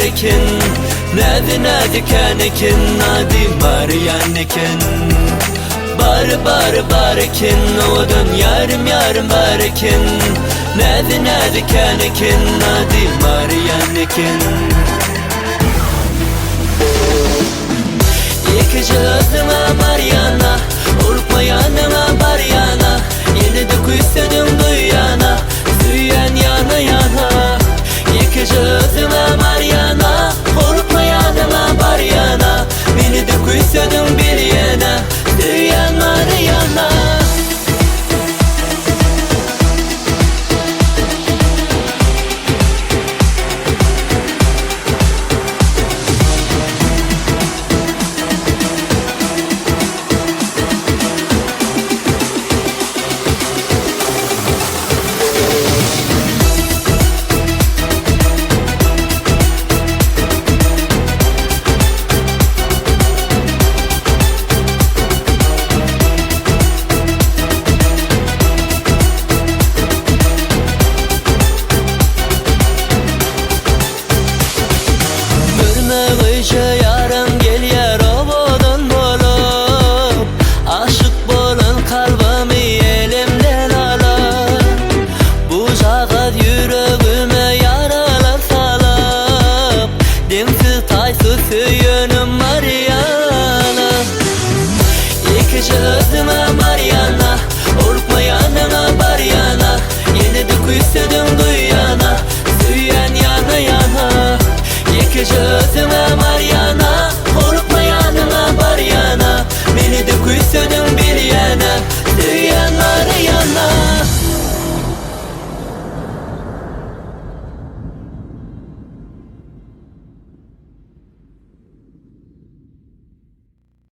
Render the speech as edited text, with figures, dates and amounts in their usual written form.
barikin nadi kanekin nadi mariyannekin barikin odun yarım barikin nadi kanekin nadi mariyannekin yıkıcı özleme Mariana olukma yanıma Mariana yine de kuyusadım duyana süyen yana yana yıkıcı özleme Mariana olukma yanıma Mariana beni de kuyusadım bir yana süyen Mariana.